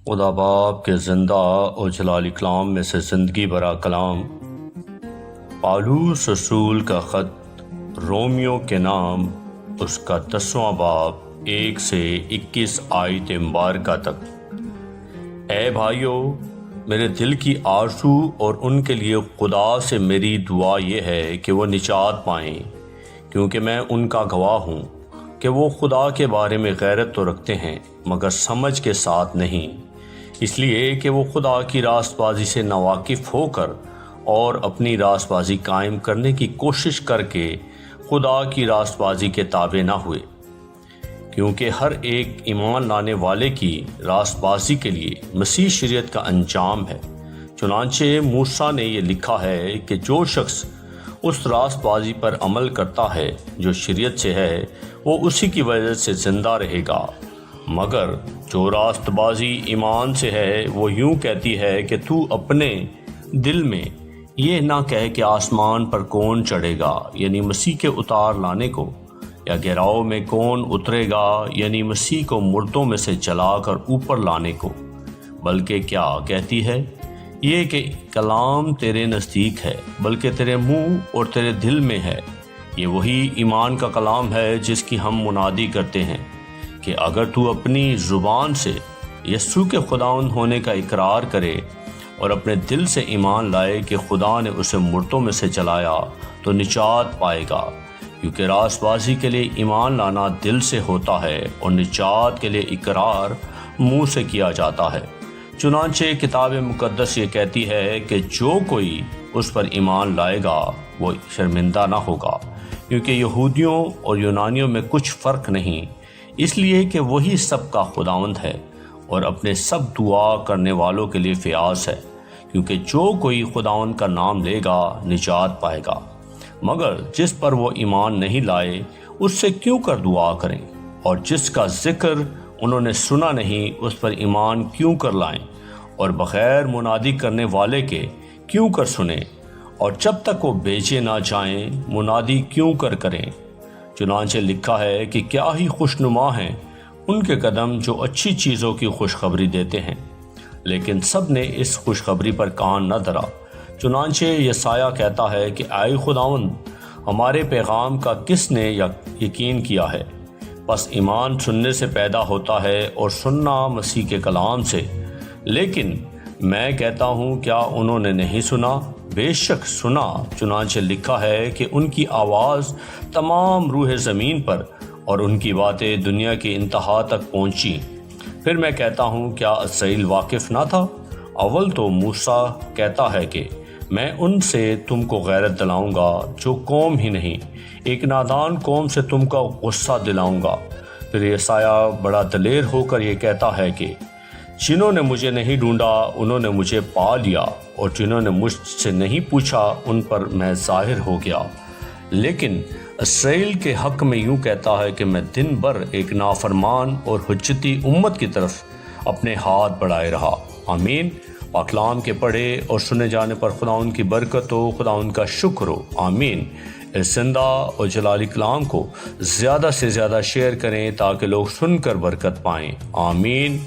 خدا باپ کے زندہ اور جلالی کلام میں سے زندگی بھرا کلام، پالوس رسول کا خط رومیو کے نام، اس کا 10واں باب 1 سے 21 آیت مبارکہ تک۔ اے بھائیو، میرے دل کی آرزو اور ان کے لیے خدا سے میری دعا یہ ہے کہ وہ نجات پائیں، کیونکہ میں ان کا گواہ ہوں کہ وہ خدا کے بارے میں غیرت تو رکھتے ہیں مگر سمجھ کے ساتھ نہیں، اس لیے کہ وہ خدا کی راست بازی سے ناواقف ہو کر اور اپنی راست بازی قائم کرنے کی کوشش کر کے خدا کی راست بازی کے تابع نہ ہوئے، کیونکہ ہر ایک ایمان لانے والے کی راست بازی کے لیے مسیح شریعت کا انجام ہے۔ چنانچہ موسیٰ نے یہ لکھا ہے کہ جو شخص اس راست بازی پر عمل کرتا ہے جو شریعت سے ہے، وہ اسی کی وجہ سے زندہ رہے گا، مگر جو راست بازی ایمان سے ہے وہ یوں کہتی ہے کہ تو اپنے دل میں یہ نہ کہے کہ آسمان پر کون چڑھے گا، یعنی مسیح کے اتار لانے کو، یا گہراؤں میں کون اترے گا، یعنی مسیح کو مردوں میں سے جلا کر اوپر لانے کو، بلکہ کیا کہتی ہے یہ کہ کلام تیرے نزدیک ہے بلکہ تیرے منہ اور تیرے دل میں ہے۔ یہ وہی ایمان کا کلام ہے جس کی ہم منادی کرتے ہیں کہ اگر تو اپنی زبان سے یسوع کے خداوند ہونے کا اقرار کرے اور اپنے دل سے ایمان لائے کہ خدا نے اسے مردوں میں سے جلایا تو نجات پائے گا، کیونکہ راست بازی کے لیے ایمان لانا دل سے ہوتا ہے اور نجات کے لیے اقرار منہ سے کیا جاتا ہے۔ چنانچہ کتاب مقدس یہ کہتی ہے کہ جو کوئی اس پر ایمان لائے گا وہ شرمندہ نہ ہوگا، کیونکہ یہودیوں اور یونانیوں میں کچھ فرق نہیں، اس لیے کہ وہی سب کا خداوند ہے اور اپنے سب دعا کرنے والوں کے لیے فیاض ہے، کیونکہ جو کوئی خداوند کا نام لے گا نجات پائے گا۔ مگر جس پر وہ ایمان نہیں لائے اس سے کیوں کر دعا کریں، اور جس کا ذکر انہوں نے سنا نہیں اس پر ایمان کیوں کر لائیں، اور بغیر منادی کرنے والے کے کیوں کر سنیں، اور جب تک وہ بیچے نہ جائیں منادی کیوں کر کریں۔ چنانچہ لکھا ہے کہ کیا ہی خوشنما ہیں ان کے قدم جو اچھی چیزوں کی خوشخبری دیتے ہیں، لیکن سب نے اس خوشخبری پر کان نہ دھرا۔ چنانچہ یسایہ کہتا ہے کہ اے خداوند، ہمارے پیغام کا کس نے یقین کیا ہے؟ پس ایمان سننے سے پیدا ہوتا ہے اور سننا مسیح کے کلام سے۔ لیکن میں کہتا ہوں کیا انہوں نے نہیں سنا؟ بے شک سنا، چنانچہ لکھا ہے کہ ان کی آواز تمام روح زمین پر اور ان کی باتیں دنیا کی انتہا تک پہنچی۔ پھر میں کہتا ہوں کیا اسرائیل واقف نہ تھا؟ اول تو موسیٰ کہتا ہے کہ میں ان سے تم کو غیرت دلاؤں گا جو قوم ہی نہیں، ایک نادان قوم سے تم کا غصہ دلاؤں گا۔ پھر یسایہ بڑا دلیر ہو کر یہ کہتا ہے کہ جنہوں نے مجھے نہیں ڈھونڈا انہوں نے مجھے پا لیا، اور جنہوں نے مجھ سے نہیں پوچھا ان پر میں ظاہر ہو گیا۔ لیکن اسرائیل کے حق میں یوں کہتا ہے کہ میں دن بھر ایک نافرمان اور حجتی امت کی طرف اپنے ہاتھ بڑھائے رہا۔ آمین۔ پاکلام کے پڑھے اور سنے جانے پر خدا ان کی برکت ہو، خدا ان کا شکر ہو۔ آمین۔ اس زندہ اور جلالی کلام کو زیادہ سے زیادہ شیئر کریں تاکہ لوگ سن کر برکت پائیں۔ آمین۔